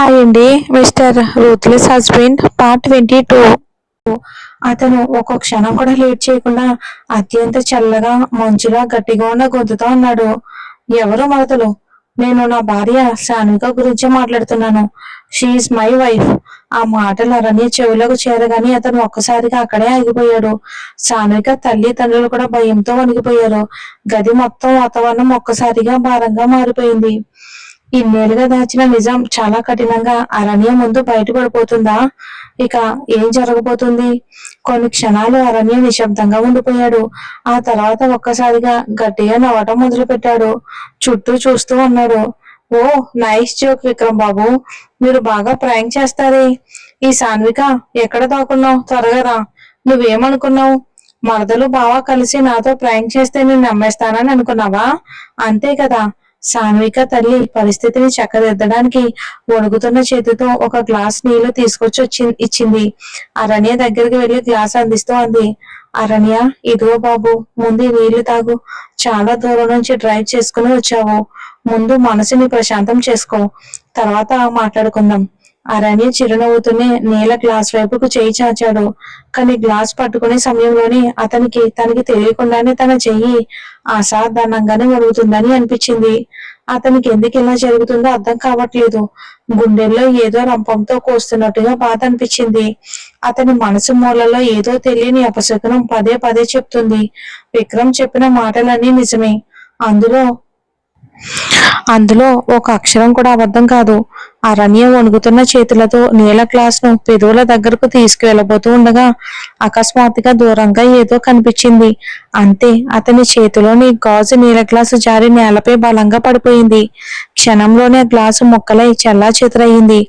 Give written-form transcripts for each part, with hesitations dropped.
Hi అండి. Mister ruthless husband part 22. అతను ఒక్క క్షణం కూడా లేట్ చేయకుండా అత్యంత చల్లగా మంచులా గట్టిగా ఉన్న గొంతుతో అన్నాడు. ఎవరు మరదలు? నేను నా భార్య సాన్విక గురించి మాట్లాడుతున్నాను. She's my wife. ఆ మాటలు అరణ్య చెవులకు చేరగానే అతను ఒక్కసారిగా అక్కడే ఆగిపోయాడు. సాన్విక తల్లి తండ్రులు కూడా భయంతో వణికిపోయారు. గది మొత్తం వాతావరణం ఒక్కసారిగా భారంగా మారిపోయింది. ఇన్నేళ్లుగా దాచిన నిజం చాలా కఠినంగా అరణ్య ముందు బయటపడిపోతుందా? ఇక ఏం జరగబోతుంది? కొన్ని క్షణాలు అరణ్య నిశ్శబ్దంగా ఉండిపోయాడు. ఆ తర్వాత ఒక్కసారిగా గట్టిగా నవ్వటం మొదలు పెట్టాడు. చుట్టూ చూస్తూ అన్నాడు. ఓ నైస్ జోక్ విక్రమ్ బాబు. మీరు బాగా ప్రాంక్ చేస్తారే. ఈ సాన్విక ఎక్కడ దాక్కున్నావు? త్వరగా రా. నువ్వేమనుకున్నావు? మరదలు బావ కలిసి నాతో ప్రాంక్ చేస్తే నేను నమ్మేస్తానని అనుకున్నావా? అంతే కదా. సాన్విక తల్లి పరిస్థితిని చక్కదిద్దడానికి వణుకుతున్న చేతితో ఒక గ్లాస్ నీళ్లు ఇచ్చింది. అరణ్య దగ్గరికి వెళ్లి గ్లాస్ అందిస్తూ అంది. అరణ్య, ఇదిగో బాబు, ముందు నీళ్లు తాగు. చాలా దూరం నుంచి డ్రైవ్ చేసుకుని వచ్చావు. ముందు మనసుని ప్రశాంతం చేసుకో, తర్వాత మాట్లాడుకుందాం. అరణ్య చిరునవ్వుతూనే నీళ్ళ గ్లాస్ వైపుకు చేయి చాచాడు. కానీ గ్లాస్ పట్టుకునే సమయంలోనే తనకి తెలియకుండానే తన చెయ్యి అసాధారణంగానే వణుకుతుందని అనిపించింది. అతనికి ఎందుకు ఇలా జరుగుతుందో అర్థం కావట్లేదు. గుండెల్లో ఏదో రంపంతో కోస్తున్నట్టుగా బాధ అనిపించింది. అతని మనసు మూలలో ఏదో తెలియని అపశకునం పదే పదే చెప్తుంది. విక్రమ్ చెప్పిన మాటలన్నీ నిజమే. అందులో ఒక అక్షరం కూడా అబద్ధం కాదు. అరణ్య వణుకుతున్న చేతులతో నీళ్ళ గ్లాస్ ను పెదవుల దగ్గరకు తీసుకువెళ్ళబోతూ ఉండగా అకస్మాత్తుగా దూరంగా ఏదో కనిపించింది. అంతే, అతని చేతిలోని గాజు నీళ్ళ గ్లాసు జారి నేలపై బలంగా పడిపోయింది. క్షణంలోనే గ్లాసు ముక్కలై చెల్లా చెదురయింది.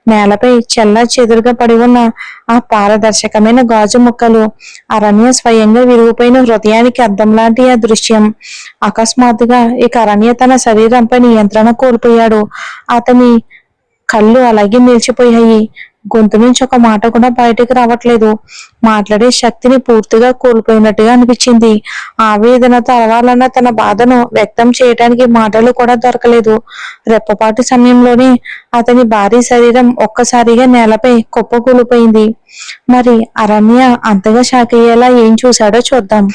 నేలపై చెల్లా చెదురుగా పడి ఉన్న ఆ పారదర్శకమైన గాజు ముక్కలు అరణ్య స్వయంగా విరిగిపోయిన హృదయానికి అద్దం లాంటి ఆ దృశ్యం. అకస్మాత్తుగా ఇక అరణ్య తన శరీరంపై నియంత్రణ కోల్పోయాడు. అతని కళ్ళు అలాగే నిలిచిపోయాయి. గొంతు నుంచి ఒక మాట కూడా బయటకు రావట్లేదు. మాట్లాడే శక్తిని పూర్తిగా కోల్పోయినట్టుగా అనిపించింది. ఆవేదనతో అరవాలన్న తన బాధను వ్యక్తం చేయటానికి మాటలు కూడా దొరకలేదు. రెప్పపాటు సమయంలోనే అతని భారీ శరీరం ఒక్కసారిగా నేలపై కుప్పకూలిపోయింది. మరి అరణ్య అంతగా షాక్ అయ్యేలా ఏం చూశాడో చూద్దాం.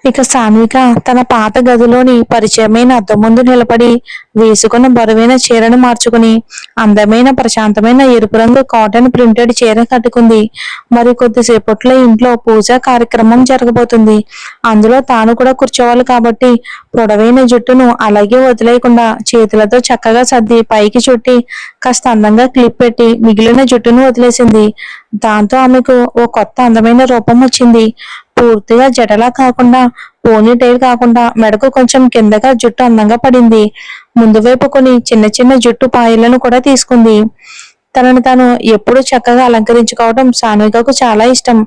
ఇక సాన్విక తన పాత గదిలోని పరిచయమైన అద్దం ముందు నిలబడి వేసుకున్న బరువైన చీరను మార్చుకుని అందమైన ప్రశాంతమైన ఎరుపు రంగు కాటన్ ప్రింటెడ్ చీర కట్టుకుంది. మరి కొద్దిసేపట్లో ఇంట్లో పూజా కార్యక్రమం జరగబోతుంది. అందులో తాను కూడా కూర్చోవాలి కాబట్టి పొడవైన జుట్టును అలాగే వదిలేయకుండా చేతులతో చక్కగా సర్ది పైకి చుట్టి కాస్త అందంగా క్లిప్ పెట్టి మిగిలిన జుట్టును వదిలేసింది. దాంతో ఆమెకు ఓ కొత్త అందమైన రూపం వచ్చింది. పూర్తిగా జడలా కాకుండా, పోనీ టైల్ కాకుండా మెడకు కొంచెం కిందగా జుట్టు అందంగా పడింది. ముందు వైపు కొన్ని చిన్న చిన్న జుట్టు పాయలను కూడా తీసుకుంది. తనను తాను ఎప్పుడు చక్కగా అలంకరించుకోవడం సాన్వికకు చాలా ఇష్టం.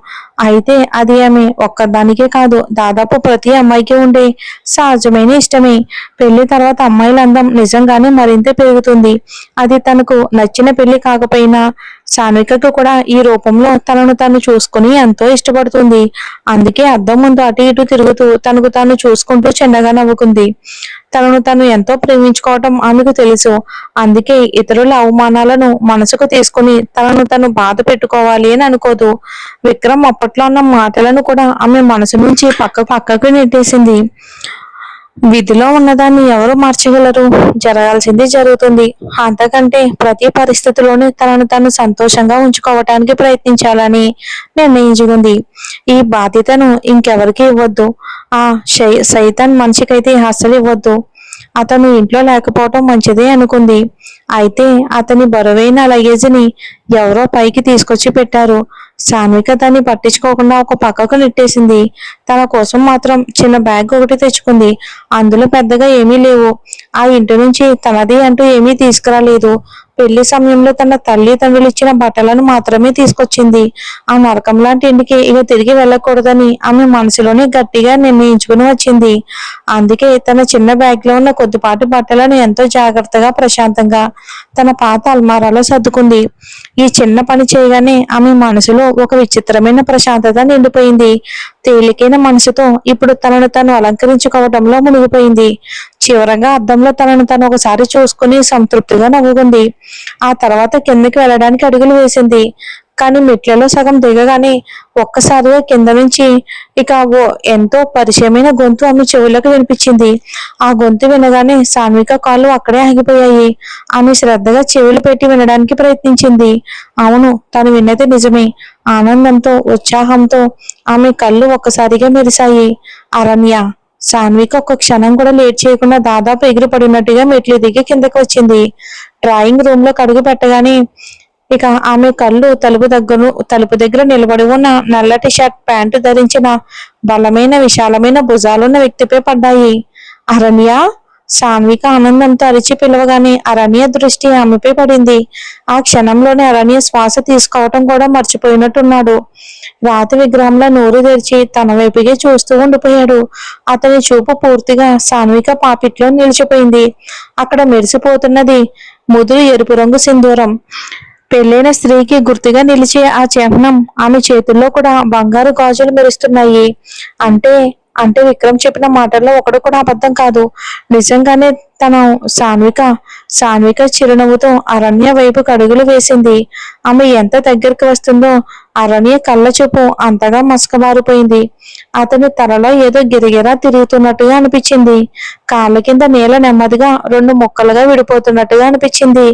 అయితే అది ఆమె ఒక్కదానికే కాదు, దాదాపు ప్రతి అమ్మాయికి ఉండే సహజమైన ఇష్టమే. పెళ్లి తర్వాత అమ్మాయిల అందం నిజంగానే మరింత పెరుగుతుంది. అది తనకు నచ్చిన పెళ్లి కాకపోయినా సాన్వికకు కూడా ఈ రూపంలో తనను తాను చూసుకుని ఎంతో ఇష్టపడుతుంది. అందుకే అద్దం ముందు అటు ఇటు తిరుగుతూ తనకు తాను చూసుకుంటూ చిన్నగా నవ్వుకుంది. తనను తాను ఎంతో ప్రేమించుకోవటం ఆమెకు తెలుసు. అందుకే ఇతరుల అవమానాలను మనసుకు తీసుకుని తనను తను బాధ పెట్టుకోవాలి అని అనుకోదు. విక్రమ్ అప్పట్లో అన్న మాటలను కూడా ఆమె మనసు నుంచి పక్కకు నెట్టేసింది. విధిలో ఉన్నదాన్ని ఎవరు మార్చగలరు? జరగాల్సింది జరుగుతుంది. అంతకంటే ప్రతి పరిస్థితిలోనూ తనను తాను సంతోషంగా ఉంచుకోవటానికి ప్రయత్నించాలని నిర్ణయించుకుంది. ఈ బాధ్యతను ఇంకెవరికి ఇవ్వద్దు. ఆ సైతాన్ మనిషికైతే అస్సలు ఇవ్వద్దు. అతను ఇంట్లో లేకపోవటం మంచిదే అనుకుంది. అయితే అతని బరువైన లగేజీని ఎవరో పైకి తీసుకొచ్చి పెట్టారు. సాన్విక దాన్ని పట్టించుకోకుండా ఒక పక్కకు నెట్టేసింది. తన కోసం మాత్రం చిన్న బ్యాగ్ ఒకటి తెచ్చుకుంది. అందులో పెద్దగా ఏమీ లేవు. ఆ ఇంటి నుంచి తనది అంటూ ఏమీ తీసుకురాలేదు. పెళ్లి సమయంలో తన తల్లి తండ్రులు ఇచ్చిన బట్టలను మాత్రమే తీసుకొచ్చింది. ఆ నరకం లాంటి ఇంటికి ఇక తిరిగి వెళ్ళకూడదని ఆమె మనసులోనే గట్టిగా నిర్ణయించుకుని వచ్చింది. అందుకే తన చిన్న బ్యాగ్ లో ఉన్న కొద్దిపాటి బట్టలను ఎంతో జాగ్రత్తగా ప్రశాంతంగా తన పాత అల్మారాలో సర్దుకుంది. ఈ చిన్న పని చేయగానే ఆమె మనసులో ఒక విచిత్రమైన ప్రశాంతత నిండిపోయింది. తేలికైన మనసుతో ఇప్పుడు తనను తాను అలంకరించుకోవడంలో మునిగిపోయింది. చివరగా అద్దంలో తనను తను ఒకసారి చూసుకుని సంతృప్తిగా నవ్వుకుంది. ఆ తర్వాత కిందకి వెళ్ళడానికి అడుగులు వేసింది. కానీ మెట్లలో సగం దిగగానే ఒక్కసారిగా కింద నుంచి ఇక ఓ ఎంతో పరిచయమైన గొంతు ఆమె చెవులకు వినిపించింది. ఆ గొంతు వినగానే సాన్విక కాళ్ళు అక్కడే ఆగిపోయాయి. ఆమె శ్రద్ధగా చెవులు పెట్టి వినడానికి ప్రయత్నించింది. అవును, తను విన్నది నిజమే. ఆనందంతో, ఉత్సాహంతో ఆమె కళ్ళు ఒక్కసారిగా మెరిశాయి. అరణ్య. సాన్విక ఒక్క క్షణం కూడా లేట్ చేయకుండా దాదాపు ఎగిరి పడినట్టుగా మెట్లు దిగి కిందకి వచ్చింది. డ్రాయింగ్ రూమ్ లోకి అడుగు పెట్టగానే ఇక ఆమె కళ్ళు తలుపు దగ్గర నిలబడి ఉన్న నల్లటి షర్ట్ ప్యాంటు ధరించిన బలమైన విశాలమైన భుజాలున్న వ్యక్తిపై పడ్డాయి. అరణ్య. సాన్విక ఆనందంతో అరిచి పిలవగానే అరణ్య దృష్టి ఆమెపై పడింది. ఆ క్షణంలోనే అరణ్య శ్వాస తీసుకోవటం కూడా మర్చిపోయినట్టున్నాడు. రాతి విగ్రహంలో నోరు తెరిచి తన వైపుగే చూస్తూ ఉండిపోయాడు. అతని చూపు పూర్తిగా సాన్విక పాపిట్లో నిలిచిపోయింది. అక్కడ మెరిసిపోతున్నది ముదురు ఎరుపు రంగు సింధూరం. పెళ్ళైన స్త్రీకి గుర్తుగా నిలిచే ఆ చిహ్నం. ఆమె చేతుల్లో కూడా బంగారు గాజులు మెరుస్తున్నాయి. అంటే అంటే విక్రమ్ చెప్పిన మాటల్లో ఒకడు కూడా అబద్ధం కాదు. నిజంగానే తను సాన్విక. సాన్విక చిరునవ్వుతో అరణ్య వైపుకు అడుగులు వేసింది. ఆమె ఎంత దగ్గరికి వస్తుందో అరణ్య కళ్ళ చూపు అంతగా మసకబారిపోయింది. అతని తలలో ఏదో గిరిగిరా తిరుగుతున్నట్టుగా అనిపించింది. కాళ్ళ కింద నేల నెమ్మదిగా రెండు ముక్కలుగా విడిపోతున్నట్టుగా అనిపించింది.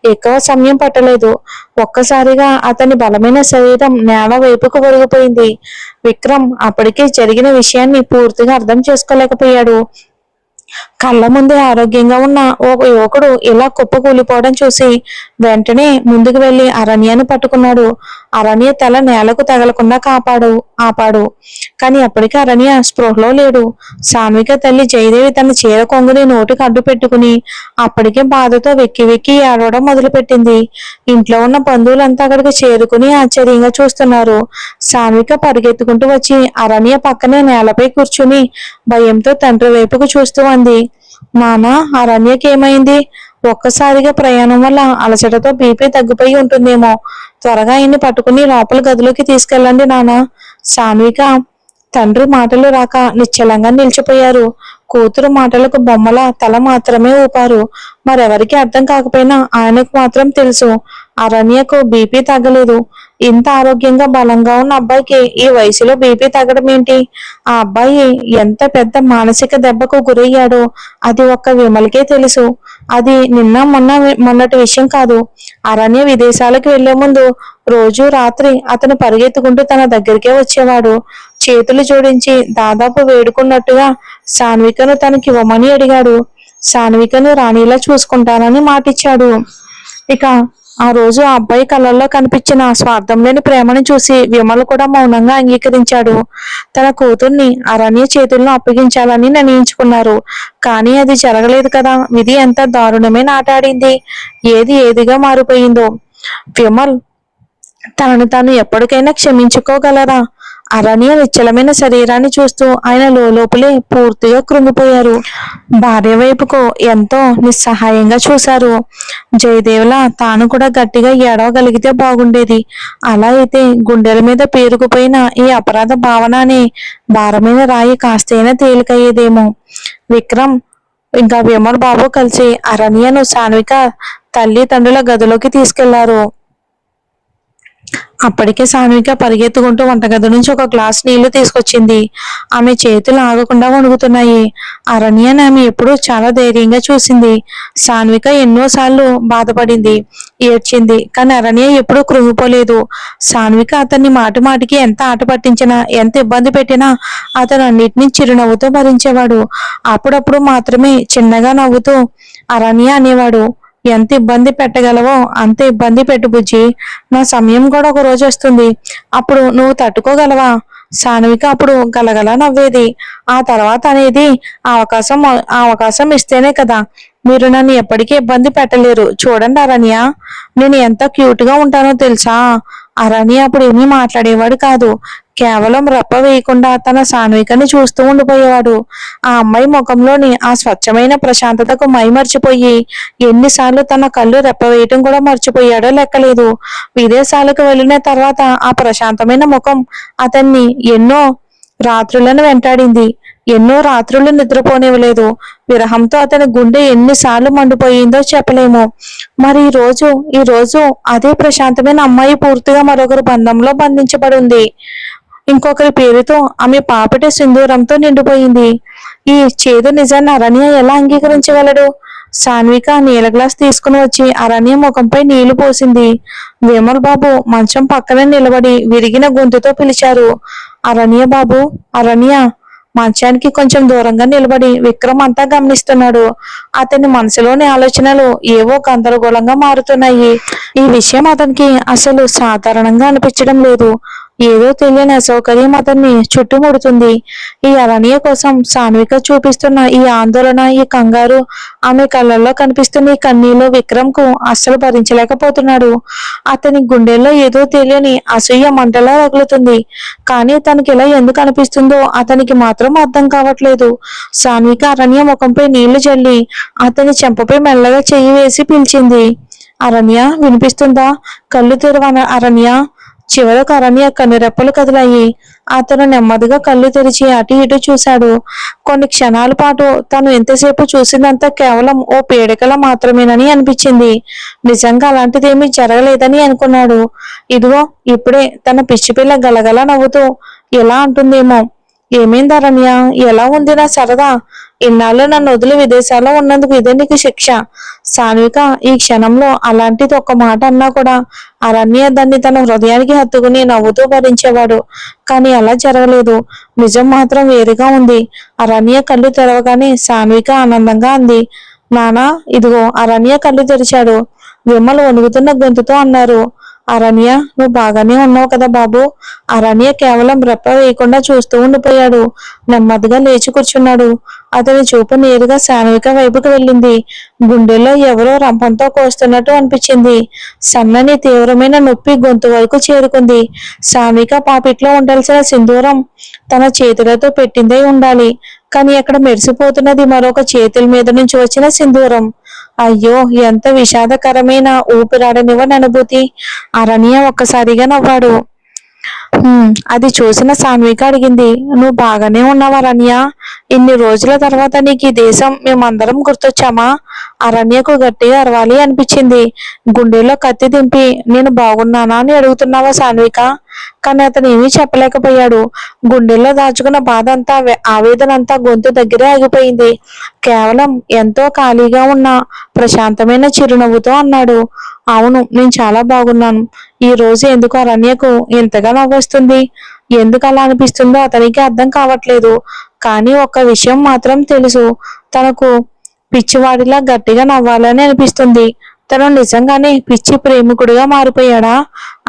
ఎక్కువ సమయం పట్టలేదు. ఒక్కసారిగా అతని బలమైన శరీరం నేల వైపుకు ఒరిగిపోయింది. విక్రమ్ అప్పటికే జరిగిన విషయాన్ని పూర్తిగా అర్థం చేసుకోలేకపోయాడు. కళ్ళ ముందే ఆరోగ్యంగా ఉన్న ఒక యువకుడు ఇలా కుప్పకూలిపోవడం చూసి వెంటనే ముందుకు వెళ్లి అరణ్యాన్ని పట్టుకున్నాడు. అరణ్య తల నేలకు తగలకుండా ఆపాడు. కానీ అప్పటికే అరణ్య స్పృహలో లేడు. సాన్విక తల్లి జయదేవి తన చీర కొంగుని నోటికి అడ్డు పెట్టుకుని అప్పటికే బాధతో వెక్కి వెక్కి ఏడవడం మొదలుపెట్టింది. ఇంట్లో ఉన్న బంధువులంతా అక్కడికి చేరుకుని ఆశ్చర్యంగా చూస్తున్నారు. సాన్విక పరిగెత్తుకుంటూ వచ్చి అరణ్య పక్కనే నేలపై కూర్చుని భయంతో తండ్రి వైపుకు చూస్తూ అంది. నాన్న, అరణ్యకి ఏమైంది? ఒక్కసారిగా ప్రయాణం వల్ల అలసటతో బీపీ తగ్గిపోయి ఉంటుందేమో. త్వరగా ఆయన్ని పట్టుకుని లోపల గదిలోకి తీసుకెళ్ళండి నాన్న. సాన్విక తండ్రి మాటలు రాక నిశ్చలంగా నిలిచిపోయారు. కూతురు మాటలకు బొమ్మల తల మాత్రమే ఊపారు. మరెవరికి అర్థం కాకపోయినా ఆయనకు మాత్రం తెలుసు అరణ్యకు బీపీ తగ్గలేదు. ఇంత ఆరోగ్యంగా బలంగా ఉన్న అబ్బాయికి ఈ వయసులో బీపీ తగ్గడం ఏంటి? ఆ అబ్బాయి ఎంత పెద్ద మానసిక దెబ్బకు గురయ్యాడో అది ఒక్క విమలకే తెలుసు. అది మొన్నటి విషయం కాదు. అరణ్య విదేశాలకు వెళ్లే ముందు రోజు రాత్రి అతను పరిగెత్తుకుంటూ తన దగ్గరికే వచ్చేవాడు. చేతులు జోడించి దాదాపు వేడుకున్నట్టుగా సాన్వికను తనకి ఇవ్వమని అడిగాడు. సాన్వికను రాణిలా చూసుకుంటానని మాటిచ్చాడు. ఇక ఆ రోజు ఆ అబ్బాయి కళ్ళల్లో కనిపించిన స్వార్థం లేని ప్రేమను చూసి విమల్ కూడా మౌనంగా అంగీకరించాడు. తన కూతుర్ని అరణ్య చేతుల్లో అప్పగించాలని నిర్ణయించుకున్నారు. కానీ అది జరగలేదు కదా. విధి ఎంత దారుణమైన ఆట ఆడింది. ఏదిగా మారిపోయిందో. విమల్ తనను తాను ఎప్పటికైనా క్షమించుకోగలరా? అరణ్య నిశ్చలమైన శరీరాన్ని చూస్తూ ఆయన లోపలే పూర్తిగా కృంగిపోయారు. భార్య వైపుకు ఎంతో నిస్సహాయంగా చూశారు. జయదేవులా తాను కూడా గట్టిగా ఏడవగలిగితే బాగుండేది. అలా అయితే గుండెల మీద పేరుకుపోయిన ఈ అపరాధ భావన అనే భారమైన రాయి కాస్తైనా తేలికయ్యేదేమో. విక్రమ్ ఇంకా విమల్ బాబు కలిసి అరణ్యను సాన్విక తల్లిదండ్రుల గదిలోకి తీసుకెళ్లారు. అప్పటికే సాన్విక పరిగెత్తుకుంటూ వంటగది నుంచి ఒక గ్లాస్ నీళ్లు తీసుకొచ్చింది. ఆమె చేతులు ఆగకుండా వణుకుతున్నాయి. అరణ్యని ఆమె ఎప్పుడూ చాలా ధైర్యంగా చూసింది. సాన్విక ఎన్నోసార్లు బాధపడింది, ఏడ్చింది. కానీ అరణ్య ఎప్పుడూ కృంగిపోలేదు. సాన్విక అతన్ని మాటి మాటికి ఎంత ఆట పట్టించినా, ఎంత ఇబ్బంది పెట్టినా అతను అన్నిటినీ చిరునవ్వుతో భరించేవాడు. అప్పుడప్పుడు మాత్రమే చిన్నగా నవ్వుతూ అరణ్య అనేవాడు, ఎంత ఇబ్బంది పెట్టగలవో అంత ఇబ్బంది పెట్టు బుజ్జి. నా సమయం కూడా ఒక రోజు వస్తుంది. అప్పుడు నువ్వు తట్టుకోగలవా? సాన్విక అప్పుడు గలగల నవ్వేది. ఆ తర్వాత అనేది అవకాశం ఇస్తేనే కదా. మీరు నన్ను ఎప్పటికీ ఇబ్బంది పెట్టలేరు. చూడండి అరణ్య, నేను ఎంత క్యూట్ గా ఉంటానో తెలుసా? అరణ్య అప్పుడు ఏమీ మాట్లాడేవాడు కాదు. కేవలం రెప్ప వేయకుండా తన సాన్వికని చూస్తూ ఉండిపోయేవాడు. ఆ అమ్మాయి ముఖంలోని ఆ స్వచ్ఛమైన ప్రశాంతతకు మర్చిపోయి ఎన్నిసార్లు తన కళ్ళు రెప్ప వేయటం కూడా మర్చిపోయాడో లెక్కలేదు. విదేశాలకు వెళ్ళిన తర్వాత ఆ ప్రశాంతమైన ముఖం అతన్ని ఎన్నో రాత్రులను వెంటాడింది. ఎన్నో రాత్రులు నిద్రపోనివ్వలేదు. విరహంతో అతని గుండె ఎన్నిసార్లు మండిపోయిందో చెప్పలేము. మరి ఈ రోజు అదే ప్రశాంతమైన అమ్మాయి పూర్తిగా మరొకరి బంధంలో బంధించబడి ఉంది. ఇంకొకరి పేరుతో ఆమె పాపిట సింధూరంతో నిండిపోయింది. ఈ చేదు నిజాన్ని అరణ్య ఎలా అంగీకరించగలడు? సాన్విక నీళ్ళ గ్లాస్ తీసుకుని వచ్చి అరణ్య ముఖంపై నీళ్లు పోసింది. విమల్ బాబు మంచం పక్కనే నిలబడి విరిగిన గొంతుతో పిలిచారు. అరణ్య బాబు, అరణ్య. మంచానికి కొంచెం దూరంగా నిలబడి విక్రమ్ అంతా గమనిస్తున్నాడు. అతని మనసులోని ఆలోచనలు ఏవో గందరగోళంగా మారుతున్నాయి. ఈ విషయం అతనికి అసలు సాధారణంగా అనిపించడం లేదు. ఏదో తెలియని అసౌకర్యం అతన్ని చుట్టుముడుతుంది. ఈ అరణ్య కోసం సాన్విక చూపిస్తున్న ఈ ఆందోళన, ఈ కంగారు, ఆమె కళ్ళల్లో కనిపిస్తున్న ఈ కన్నీళ్లు విక్రమ్ కు అస్సలు భరించలేకపోతున్నాడు. అతని గుండెల్లో ఏదో తెలియని అసూయ మంటలా రగులుతుంది. కానీ తనకి ఇలా ఎందుకు అనిపిస్తుందో అతనికి మాత్రం అర్థం కావట్లేదు. సాన్విక అరణ్య ముఖంపై నీళ్లు జల్లి అతని చెంపపై మెల్లగా చెయ్యి వేసి పిలిచింది. అరణ్య, వినిపిస్తుందా? కళ్ళు తెరవన అరణ్య. చివరకు అరణ్య కన్నురెప్పలు కదిలాయి. అతను నెమ్మదిగా కళ్ళు తెరిచి అటు ఇటు చూశాడు. కొన్ని క్షణాల పాటు తను ఎంతసేపు చూసిందంతా కేవలం ఓ పీడకల మాత్రమేనని అనిపించింది. నిజంగా అలాంటిదేమీ జరగలేదని అనుకున్నాడు. ఇదిగో ఇప్పుడే తన పిచ్చి పిల్ల గలగల నవ్వుతూ ఎలా అంటుందేమో, ఏమైంది అరణ్య? ఎలా ఉంది నా సరదా? ఇన్నాళ్ళు నన్ను వదిలి విదేశాల్లో ఉన్నందుకు ఇదే నీకు శిక్ష. సాన్విక ఈ క్షణంలో అలాంటిది ఒక్క మాట అన్నా కూడా అరణ్య దాన్ని తన హృదయానికి హత్తుకుని నవ్వుతూ భరించేవాడు. కానీ అలా జరగలేదు. నిజం మాత్రం వేరుగా ఉంది. అరణ్య కళ్ళు తెరవగానే సాన్విక ఆనందంగా అంది, నానా. ఇదిగో. అరణ్య కళ్ళు తెరిచాడు. విమల్ వణుకుతున్న గొంతుతో అన్నారు, అరణ్య, నువ్వు బాగానే ఉన్నావు కదా బాబు? అరణ్య కేవలం రెప్ప వేయకుండా చూస్తూ ఉండిపోయాడు. నెమ్మదిగా లేచి కూర్చున్నాడు. అతని చూపు నేరుగా సాన్విక వైపుకు వెళ్ళింది. గుండెల్లో ఎవరో రంపంతో కోస్తున్నట్టు అనిపించింది. సన్నని తీవ్రమైన నొప్పి గొంతు వరకు చేరుకుంది. సాన్విక పాపిట్లో ఉండాల్సిన సింధూరం తన చేతులతో పెట్టిందే ఉండాలి. కానీ అక్కడ మెరిసిపోతున్నది మరొక చేతుల మీద నుంచి వచ్చిన సింధూరం. అయ్యో, ఎంత విషాదకరమైన ఊపిరాడనివ్వని అనుభూతి. అరణ్య ఒక్కసారిగా నవ్వాడు. అది చూసిన సాన్విక అడిగింది, నువ్వు బాగానే ఉన్నావా అరణ్య? ఇన్ని రోజుల తర్వాత నీకు ఈ దేశం, మేమందరం గుర్తొచ్చామా? అరణ్యకు గట్టిగా అరవాలి అనిపించింది. గుండెల్లో కత్తి దింపి నేను బాగున్నానా అని అడుగుతున్నావా సాన్విక? కానీ అతను ఏమీ చెప్పలేకపోయాడు. గుండెల్లో దాచుకున్న బాధ అంతా, ఆవేదన అంతా గొంతు దగ్గరే ఆగిపోయింది. కేవలం ఎంతో ఖాళీగా ఉన్న ప్రశాంతమైన చిరునవ్వుతో అన్నాడు, అవును, నేను చాలా బాగున్నాను. ఈ రోజు ఎందుకు అరణ్యకు ఇంతగా నవ్వొస్తుంది? ఎందుకు అలా అనిపిస్తుందో అతనికి అర్థం కావట్లేదు. కానీ ఒక్క విషయం మాత్రం తెలుసు, తనకు పిచ్చివాడిలా గట్టిగా నవ్వాలని అనిపిస్తుంది. తను నిజంగానే పిచ్చి ప్రేమికుడిగా మారిపోయాడా?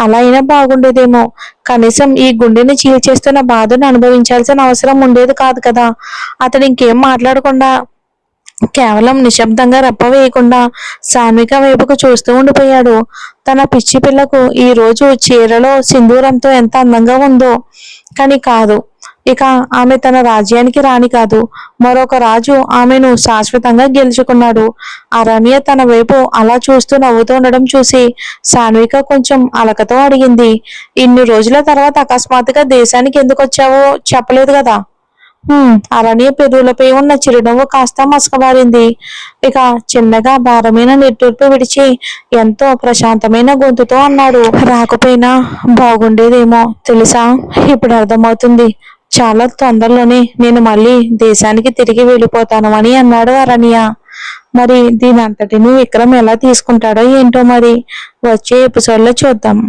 అలా అయినా బాగుండేదేమో. కనీసం ఈ గుండెని చీల్చేస్తున్న బాధను అనుభవించాల్సిన అవసరం ఉండేది కాదు కదా. అతను ఇంకేం మాట్లాడకుండా కేవలం నిశ్శబ్దంగా రెప్ప వేయకుండా సాన్విక వైపుకు చూస్తూ ఉండిపోయాడు. తన పిచ్చి పిల్లకు ఈ రోజు చీరలో సింధూరంతో ఎంత అందంగా ఉందో. కానీ కాదు, ఇక ఆమె తన రాజ్యానికి రాణి కాదు. మరొక రాజు ఆమెను శాశ్వతంగా గెలుచుకున్నాడు. అరణ్య తన వైపు అలా చూస్తూ నవ్వుతూ ఉండడం చూసి సాన్విక కొంచెం అలకతో అడిగింది, ఇన్ని రోజుల తర్వాత అకస్మాత్తుగా దేశానికి ఎందుకు వచ్చావో చెప్పలేదు కదా? అరణ్య పెదవులపై ఉన్న చిరునవ్వు కాస్త మసకబారింది. ఇక చిన్నగా భారమైన నిట్టూర్పు విడిచి ఎంతో ప్రశాంతమైన గొంతుతో అన్నాడు, రాకపోయినా బాగుండేదేమో తెలుసా? ఇప్పుడు అర్థమవుతుంది. చాలా తొందరలోనే నేను మళ్ళీ దేశానికి తిరిగి వెళ్ళిపోతాను అని అన్నాడు అరణ్య. మరి దీని అంతటిని విక్రమ్ ఎలా తీసుకుంటాడో ఏంటో మరి వచ్చే ఎపిసోడ్లో చూద్దాం.